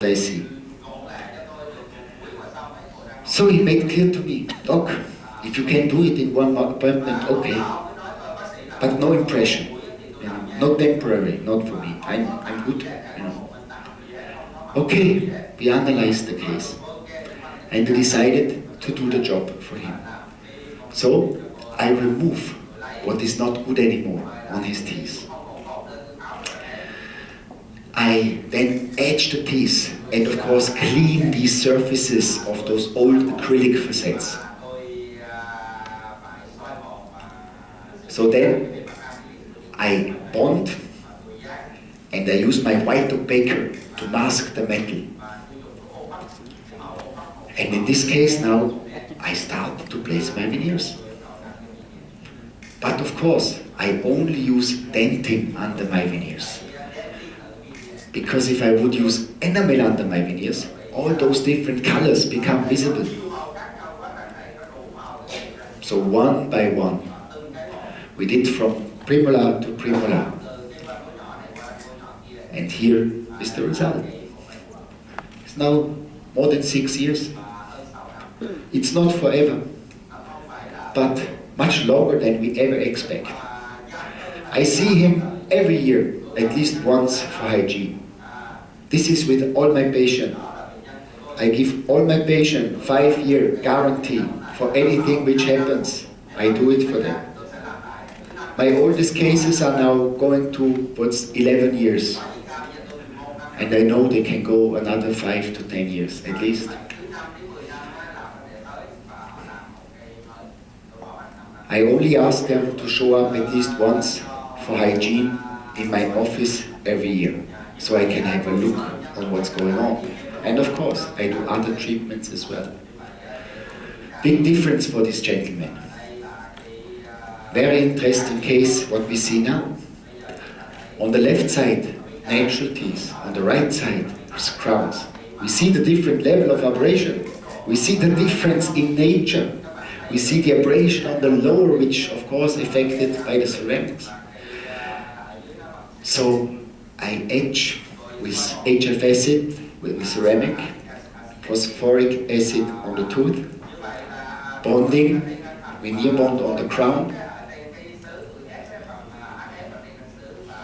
I see. So he made clear to me, Doc, if you can do it in one appointment, okay, but no impression, not temporary, not for me. I'm good. Okay, we analyzed the case and we decided to do the job for him. So I remove what is not good anymore on his teeth. I then etch the teeth and of course clean these surfaces of those old acrylic facets. So then I bond and I use my white opaquer to mask the metal. And in this case now I start to place my veneers. But of course I only use dentin under my veneers. Because if I would use enamel under my veneers, all those different colors become visible. So one by one, we did from premolar to premolar. And here is the result. It's now more than 6 years. It's not forever, but much longer than we ever expect. I see him every year, at least once for hygiene. This is with all my patients. I give all my patients 5-year guarantee for anything which happens. I do it for them. My oldest cases are now going towards 11 years. And I know they can go another 5 to 10 years at least. I only ask them to show up at least once for hygiene in my office every year, so I can have a look on what's going on. And of course, I do other treatments as well. Big difference for this gentleman. Very interesting case, what we see now. On the left side, natural teeth. On the right side, crowns. We see the different level of abrasion. We see the difference in nature. We see the abrasion on the lower, which of course affected by the ceramics. So I etch with HF acid, with ceramic, phosphoric acid on the tooth, bonding, veneer bond on the crown,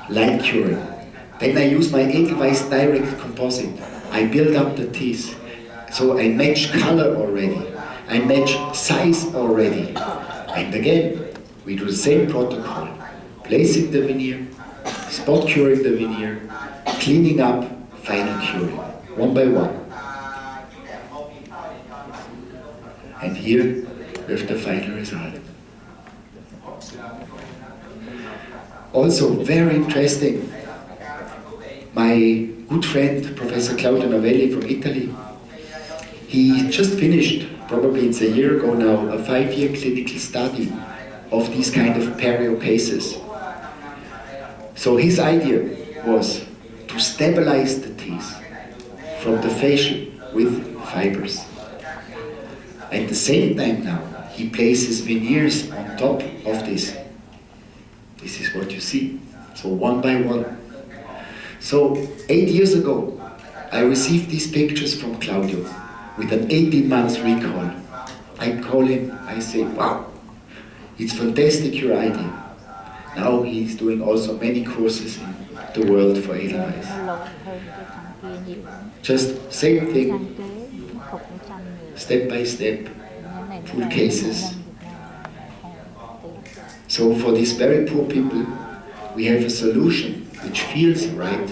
light curing. Then I use my Edelweiss direct composite. I build up the teeth. So I match color already. I match size already. And again, we do the same protocol. Placing the veneer, spot curing the veneer, cleaning up, final curing, one by one. And here we have the final result. Also very interesting, my good friend Professor Claudio Novelli from Italy, he just finished, probably it's a year ago now, a 5-year clinical study of these kind of perio cases. So his idea was to stabilize the teeth from the facial with fibers. At the same time now, he places veneers on top of this. This is what you see. So one by one. So 8 years ago, I received these pictures from Claudio with an 18-month recall. I call him, I say, wow, it's fantastic your idea. Now he's doing also many courses in the world for Edelweiss. Just same thing, step by step, full cases. So for these very poor people, we have a solution which feels right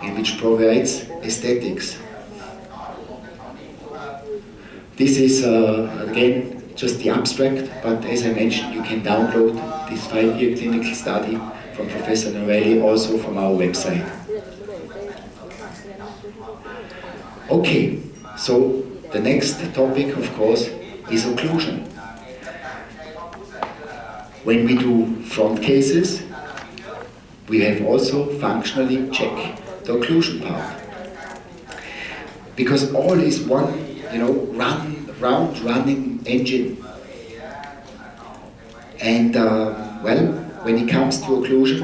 and which provides aesthetics. This is, again, just the abstract, but as I mentioned, you can download this 5-year clinical study from Professor Novelli, also from our website. Okay, so the next topic, of course, is occlusion. When we do front cases, we have also functionally check the occlusion part. Because all is one, round running engine. And well, when it comes to occlusion,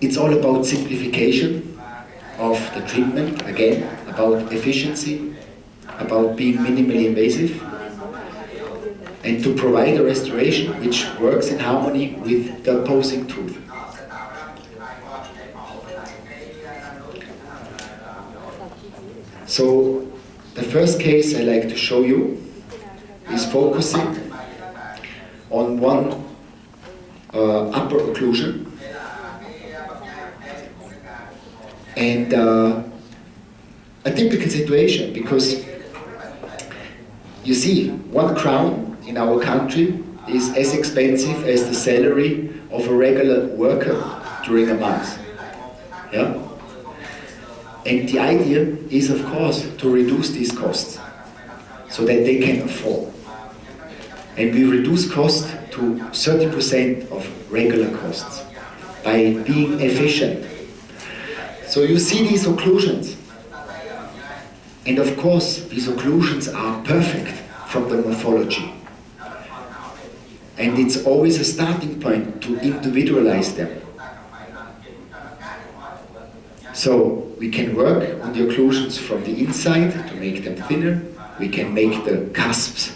it's all about simplification of the treatment, again, about efficiency, about being minimally invasive, and to provide a restoration which works in harmony with the opposing tooth. So, the first case I like to show you is focusing on one upper occlusion, and a typical situation, because you see, one crown in our country is as expensive as the salary of a regular worker during a month. Yeah? And the idea is, of course, to reduce these costs so that they can afford. And we reduce cost to 30% of regular costs by being efficient. So you see these occlusions. And of course, these occlusions are perfect from the morphology. And it's always a starting point to individualize them. So we can work on the occlusions from the inside to make them thinner. We can make the cusps,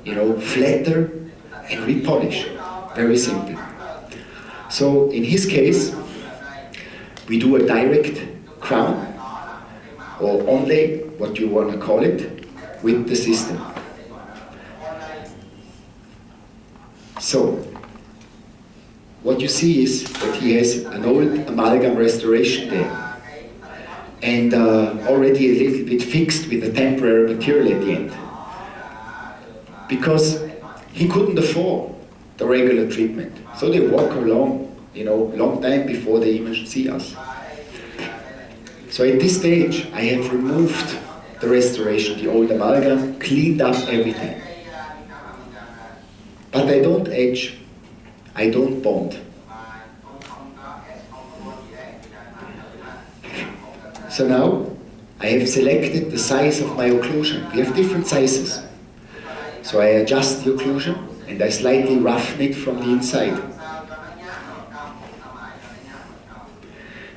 flatter and repolish. Very simple. So in his case, we do a direct crown or onlay, what you want to call it, with the system. So what you see is that he has an old amalgam restoration there, and already a little bit fixed with a temporary material at the end, because he couldn't afford the regular treatment. So they walk along, long time before they even see us. So at this stage, I have removed the restoration, the old amalgam, cleaned up everything. But I don't etch, I don't bond. So now, I have selected the size of my occlusion. We have different sizes. So I adjust the occlusion and I slightly roughen it from the inside.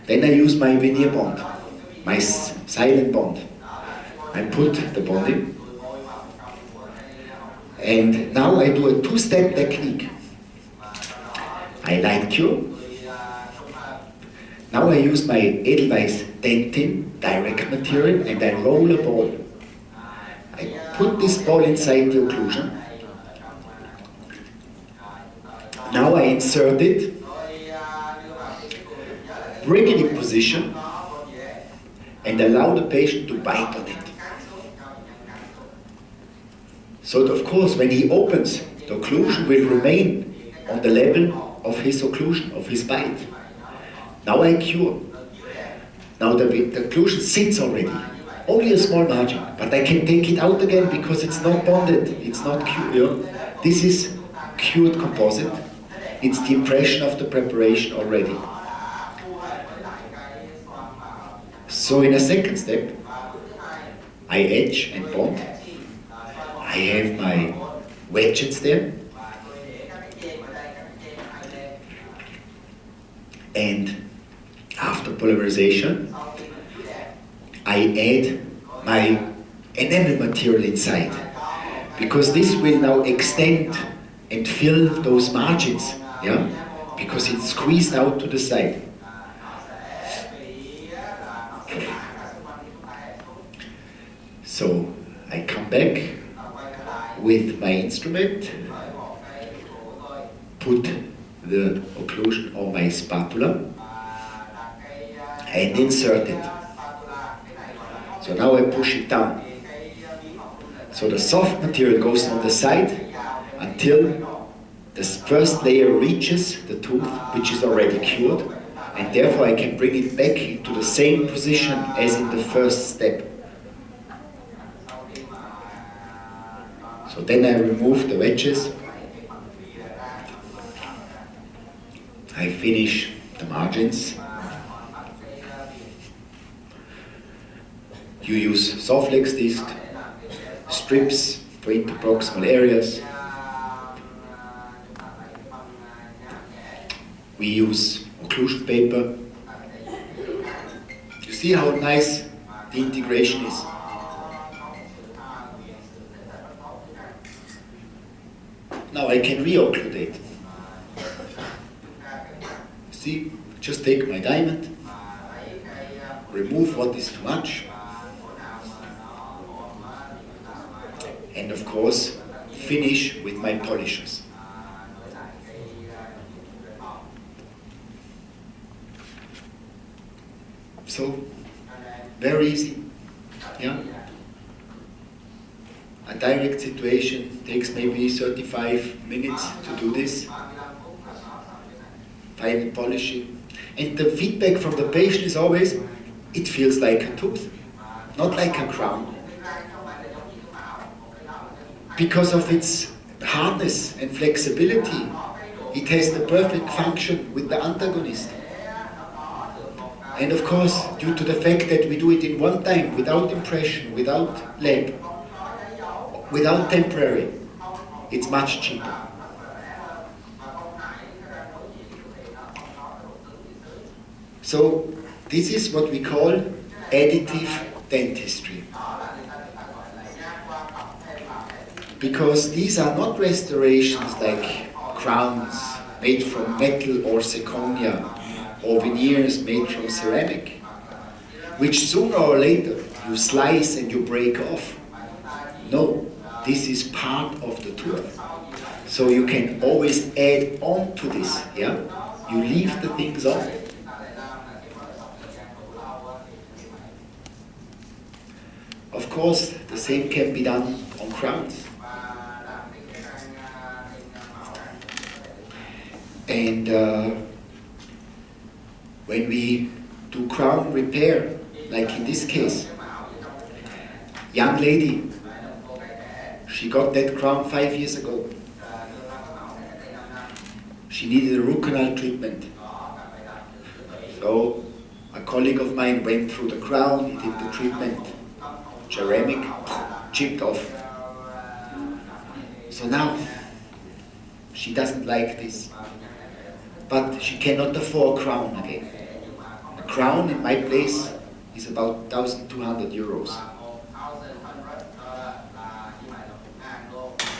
Then I use my veneer bond, my silent bond. I put the bond in. And now I do a two-step technique. I light cure. Now I use my Edelweiss dentin direct material and I roll a ball. I put this ball inside the occlusion. Now I insert it, bring it in position, and allow the patient to bite on it. So of course, when he opens, the occlusion will remain on the level of his occlusion, of his bite. Now I cure. Now the occlusion sits already, only a small margin, but I can take it out again because it's not bonded, it's not cured. This is cured composite. It's the impression of the preparation already. So in a second step, I etch and bond. I have my wedges there. And after polymerization, I add my enamel material inside, because this will now extend and fill those margins, yeah? Because it's squeezed out to the side. So I come back with my instrument, put the occlusion on my spatula and insert it. So now I push it down. So the soft material goes on the side until the first layer reaches the tooth, which is already cured, and therefore I can bring it back into the same position as in the first step. So then I remove the wedges. I finish the margins. You use Soflex disc, strips for interproximal areas. We use occlusion paper. You see how nice the integration is. Now I can re-occludate. See, just take my diamond, remove what is too much, and of course, finish with my polishers. So, very easy, yeah? A direct situation takes maybe 35 minutes to do this. Final polishing. And the feedback from the patient is always, it feels like a tooth, not like a crown. Because of its hardness and flexibility, it has the perfect function with the antagonist. And of course, due to the fact that we do it in one time, without impression, without lab, without temporary, it's much cheaper. So, this is what we call additive dentistry. Because these are not restorations like crowns made from metal or zirconia, or veneers made from ceramic, which sooner or later you slice and you break off. No, this is part of the tooth. So you can always add on to this, yeah? You leave the things on. Of course, the same can be done on crowns. And when we do crown repair, like in this case, young lady, she got that crown 5 years ago. She needed a root canal treatment. So a colleague of mine went through the crown, he did the treatment, ceramic, chipped off. So now she doesn't like this, but she cannot afford a crown again. A crown in my place is about 1,200 euros.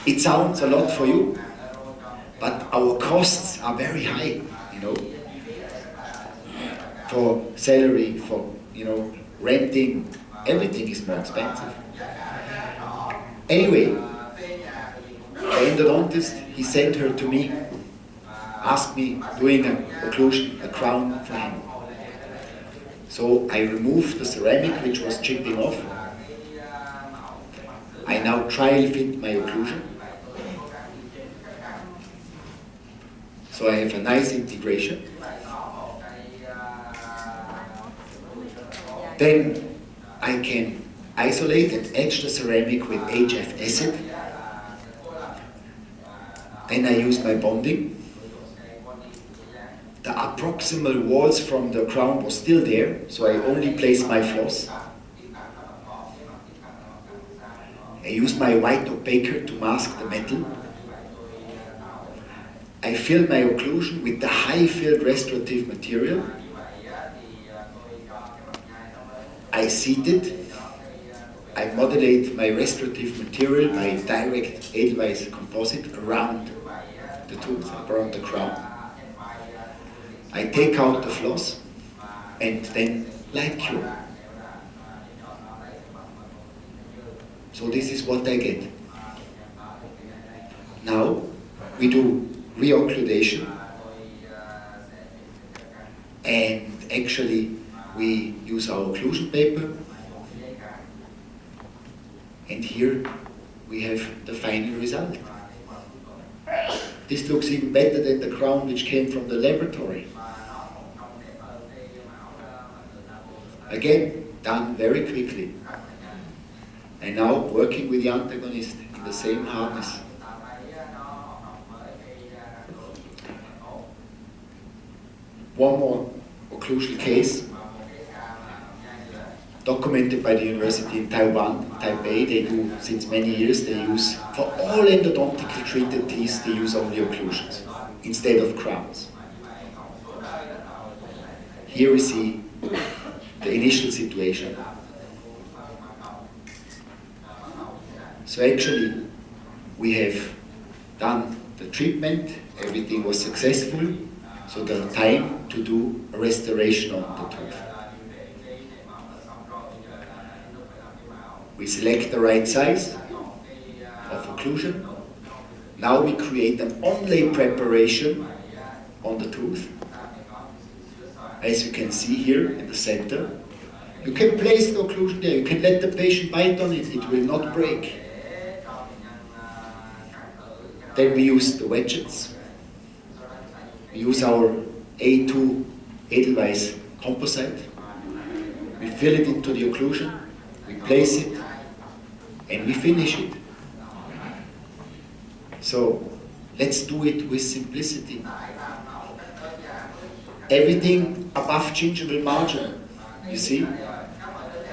It sounds a lot for you, but our costs are very high, you know. For salary, for, you know, renting, everything is more expensive. Anyway, the endodontist, he sent her to me, asked me doing an occlusion, a crown for him. So I removed the ceramic which was chipping off. I now trial fit my occlusion. So I have a nice integration. Then I can isolate and etch the ceramic with HF acid. Then I use my bonding. The approximal walls from the crown was still there, so I only place my floss. I use my white opaquer to mask the metal. I fill my occlusion with the high-filled restorative material. I seat it. I modulate my restorative material by direct Edelweiss composite around the tooth, around the crown. I take out the floss and then light cure. So this is what I get. Now we do re-occludation, and actually we use our occlusion paper, and here we have the final result. This looks even better than the crown which came from the laboratory. Again, done very quickly. And now working with the antagonist in the same hardness. One more occlusal case, documented by the university in Taiwan, Taipei. They do, since many years, they use, for all endodontically treated teeth, they use only occlusions instead of crowns. Here we see the initial situation. So actually, we have done the treatment, everything was successful, so the time to do a restoration on the tooth. We select the right size of occlusion. Now we create an onlay preparation on the tooth. As you can see here in the center, you can place the occlusion there, you can let the patient bite on it, it will not break. Then we use the wedges. We use our A2 Edelweiss composite. We fill it into the occlusion, we place it, and we finish it. So let's do it with simplicity. Everything above gingival margin, you see?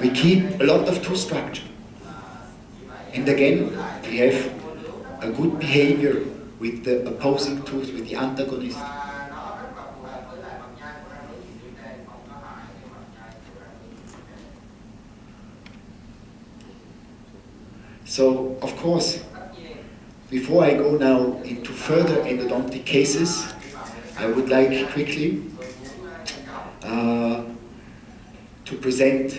We keep a lot of tooth structure. And again, we have a good behavior with the opposing tooth, with the antagonist. So, of course, before I go now into further endodontic cases, I would like quickly to present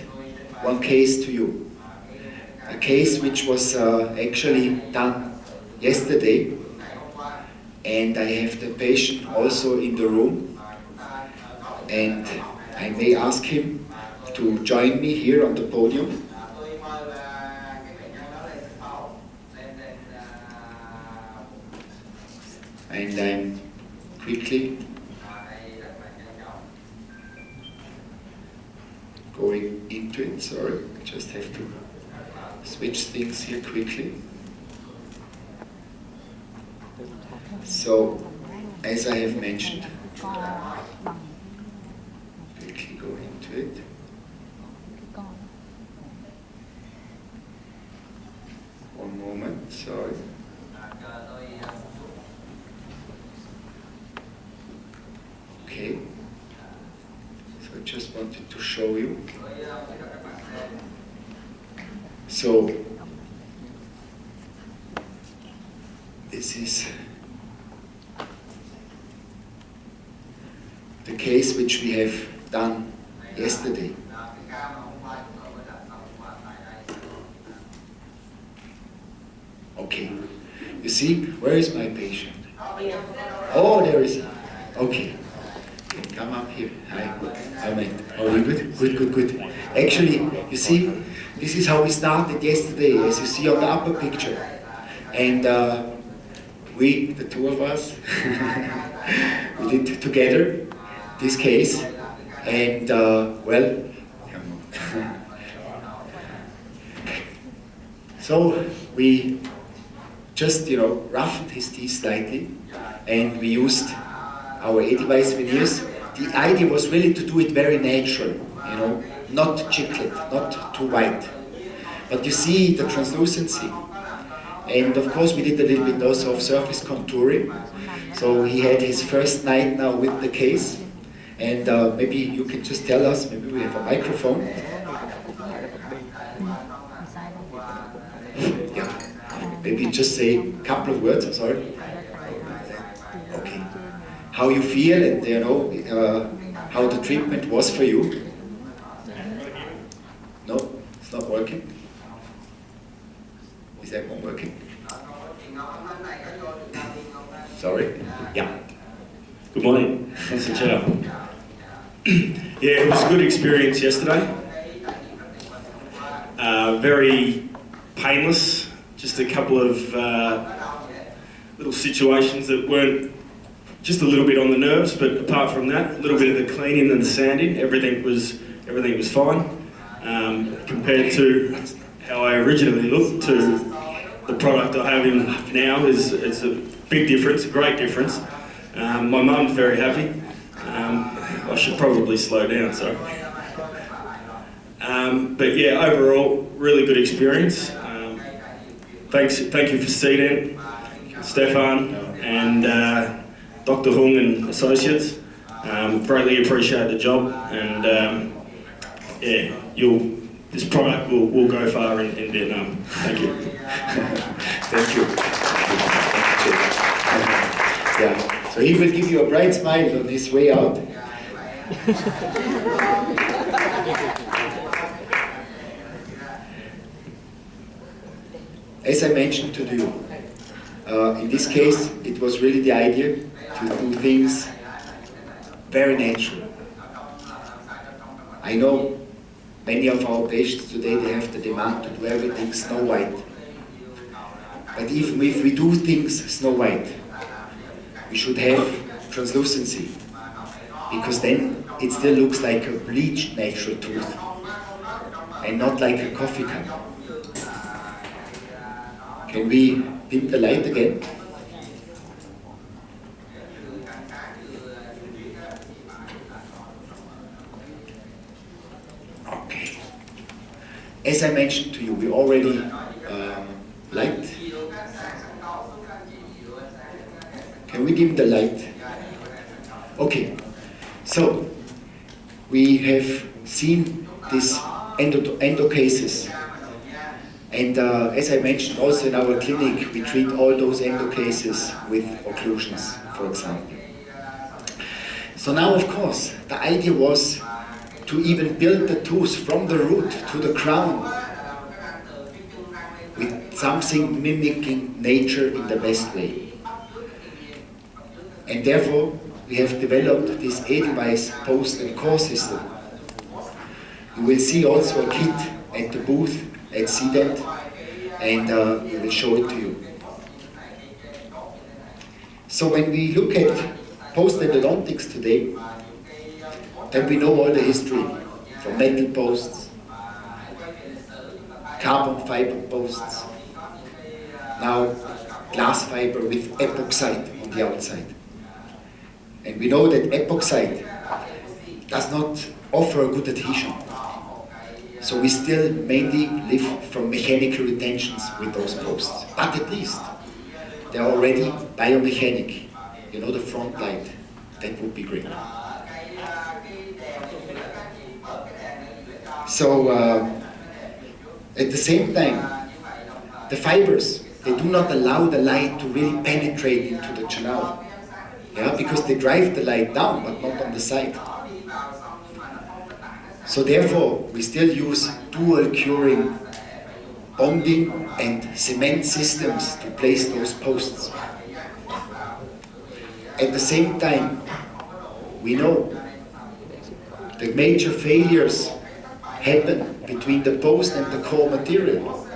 one case to you. A case which was actually done yesterday, and I have the patient also in the room, and I may ask him to join me here on the podium. And I'm quickly going into it. Sorry, I just have to switch things here quickly. So, as I have mentioned, quickly go into it. One moment, sorry. Okay, so I just wanted to show you. So, this is the case which we have done yesterday. Okay, you see, where is my patient? Oh, there is. Okay. Come up here. Hi. Hi, mate. Oh, you good? Good, good, good. Actually, you see, this is how we started yesterday, as you see on the upper picture. And we, the two of us, we did together this case. And, well, so we just, roughened his teeth slightly, and we used our Edelweiss veneers. The idea was really to do it very natural, not chiclet, not too white. But you see the translucency. And of course we did a little bit also of surface contouring. So he had his first night now with the case. And maybe you can just tell us, maybe we have a microphone. Yeah. Maybe just say a couple of words, I'm sorry. Okay. How you feel and how the treatment was for you. No, it's not working. Is that one working? Sorry. Yeah. Good morning. Yeah, it was a good experience yesterday. Very painless. Just a couple of little situations that weren't just a little bit on the nerves, but apart from that, a little bit of the cleaning and the sanding, everything was fine. Compared to how I originally looked to the product I have in now, it's a big difference, a great difference. My mum's very happy. I should probably slow down, sorry. But yeah, overall, really good experience. Thank you for Sedan, Stefan, and Dr. Hung and Associates. Greatly appreciate the job, and yeah, this product will go far in Vietnam. Thank you. Thank you. Yeah. So he will give you a bright smile on his way out. As I mentioned to you, in this case, it was really the idea to do things very natural. I know many of our patients today, they have the demand to do everything Snow White. But even if we do things Snow White, we should have translucency, because then it still looks like a bleached natural tooth and not like a coffee cup. Can we dim the light again? Okay. As I mentioned to you, we already light. Can we dim the light? Okay. So we have seen these endo cases. And as I mentioned, also in our clinic, we treat all those endo cases with occlusions, for example. So now, of course, the idea was to even build the tooth from the root to the crown with something mimicking nature in the best way. And therefore, we have developed this Edelweiss post and core system. You will see also a kit at the booth at CDET, and we will show it to you. So when we look at post-endodontics today, then we know all the history, from metal posts, carbon fiber posts, now glass fiber with epoxide on the outside. And we know that epoxide does not offer a good adhesion. So we still mainly live from mechanical retentions with those posts. But at least they are already biomechanic. You know, the front light, that would be great. So at the same time, the fibers, they do not allow the light to really penetrate into the canal. Yeah, because they drive the light down, but not on the side. So therefore, we still use dual curing bonding and cement systems to place those posts. At the same time, we know the major failures happen between the post and the core material.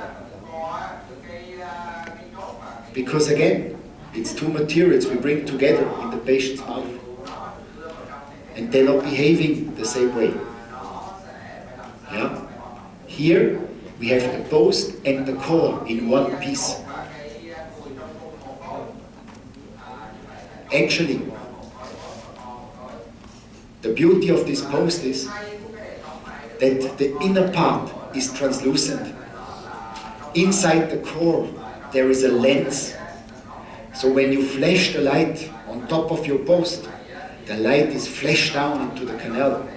Because again, it's two materials we bring together in the patient's mouth. And they're not behaving the same way. Yeah? Here, we have the post and the core in one piece. Actually, the beauty of this post is that the inner part is translucent. Inside the core, there is a lens. So when you flash the light on top of your post, the light is flashed down into the canal.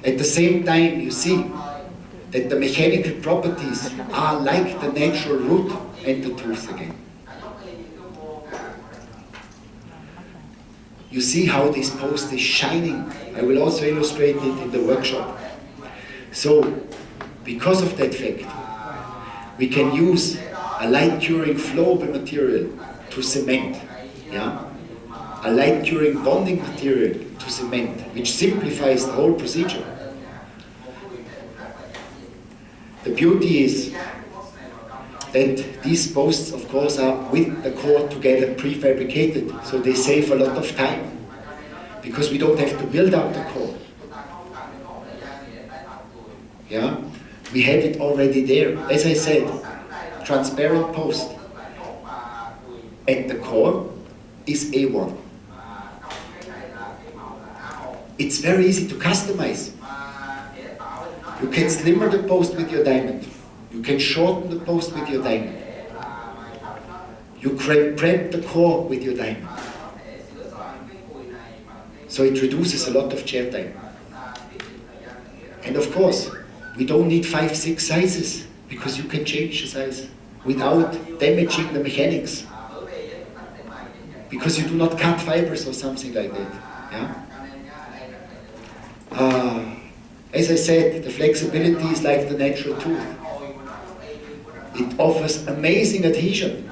At the same time, you see that the mechanical properties are like the natural root and the tooth again. You see how this post is shining. I will also illustrate it in the workshop. So, because of that fact, we can use a light curing flowable material to cement, yeah? A light curing bonding material to cement, which simplifies the whole procedure. The beauty is that these posts, of course, are with the core together prefabricated, so they save a lot of time, because we don't have to build up the core. Yeah? We have it already there. As I said, transparent post. And the core is A1. It's very easy to customize. You can slimmer the post with your diamond. You can shorten the post with your diamond. You prep the core with your diamond. So it reduces a lot of chair time. And of course, we don't need 5, 6 sizes, because you can change the size without damaging the mechanics. Because you do not cut fibers or something like that. Yeah? As I said, the flexibility is like the natural tooth. It offers amazing adhesion,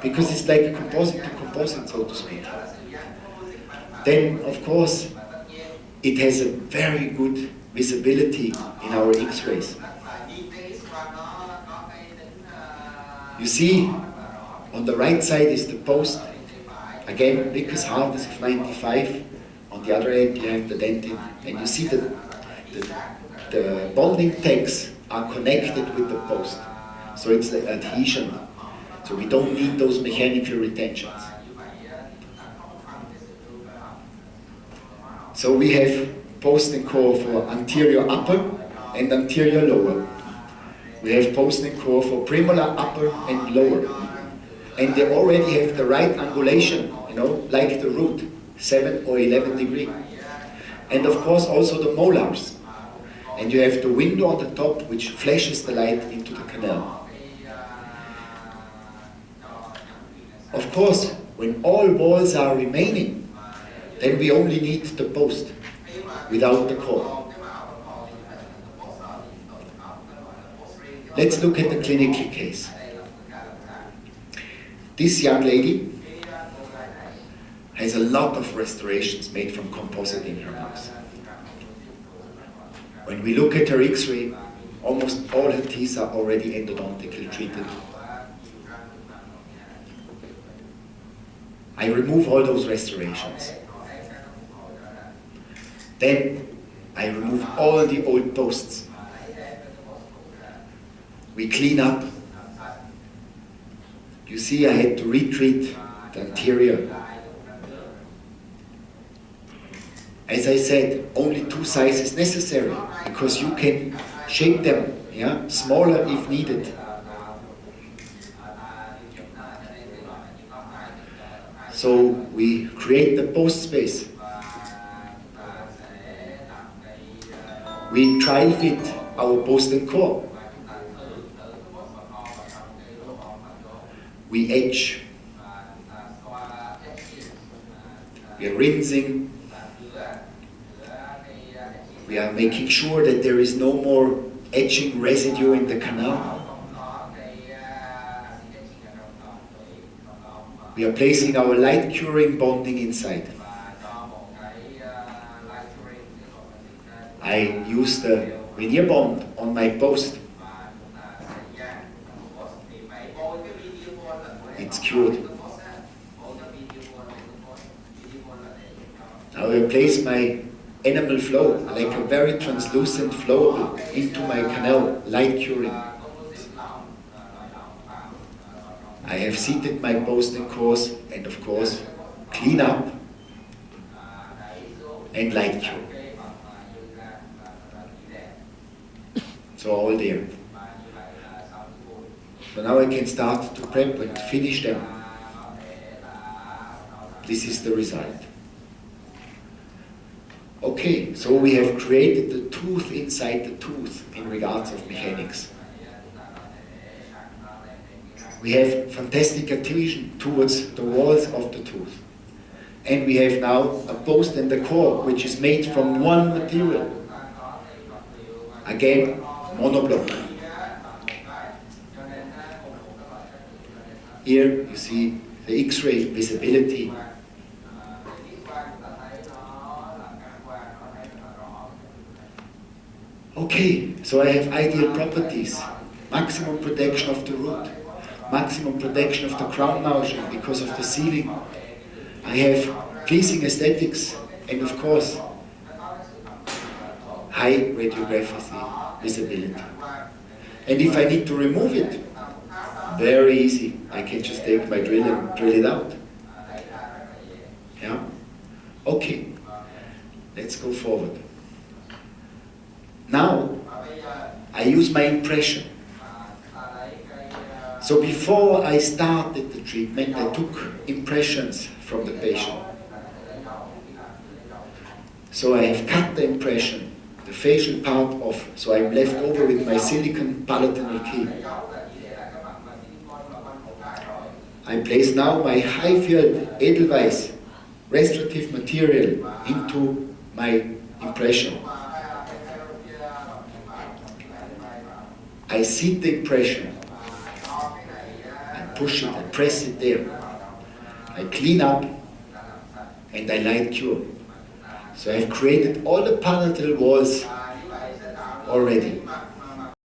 because it's like a composite to composite, so to speak. Then, of course, it has a very good visibility in our X-rays. You see, on the right side is the post. Again, biggest hardness of 95. On the other end, you have the dentin. And you see that the bonding tags are connected with the post. So it's the adhesion. So we don't need those mechanical retentions. So we have post and core for anterior upper and anterior lower. We have post and core for premolar upper and lower. And they already have the right angulation, you know, like the root, 7 or 11 degree. And of course also the molars. And you have the window on the top which flashes the light into the canal. Of course, when all walls are remaining, then we only need the post without the core. Let's look at the clinical case. This young lady has a lot of restorations made from composite in her mouth. When we look at her X-ray, almost all her teeth are already endodontically treated. I remove all those restorations. Then I remove all the old posts. We clean up. You see, I had to retreat the anterior. As I said, only 2 sizes necessary, because you can shape them, yeah, smaller if needed. So we create the post space. We try fit our post and core. We edge. We are rinsing. We are making sure that there is no more etching residue in the canal. We are placing our light curing bonding inside. I use the veneer bond on my post. It's cured. Now I place my enamel flow, like a very translucent flowable, into my canal, light curing. I have seated my post and cores, and of course, clean up and light cure. So all there. So now I can start to prep and finish them. This is the result. Okay, so we have created the tooth inside the tooth in regards of mechanics. We have fantastic adhesion towards the walls of the tooth. And we have now a post and a core which is made from one material. Again, monoblock. Here you see the X-ray visibility. Okay, so I have ideal properties. Maximum protection of the root. Maximum protection of the crown margin because of the sealing. I have pleasing aesthetics and of course high radiography visibility. And if I need to remove it, very easy. I can just take my drill and drill it out. Yeah? Okay. Let's go forward. Now, I use my impression. So before I started the treatment, I took impressions from the patient. So I have cut the impression, the facial part off, so I'm left over with my silicon palatinal key. I place now my high field Edelweiss restorative material into my impression. I seat the impression and push it and press it there. I clean up and I light cure. So I've created all the palatal walls already.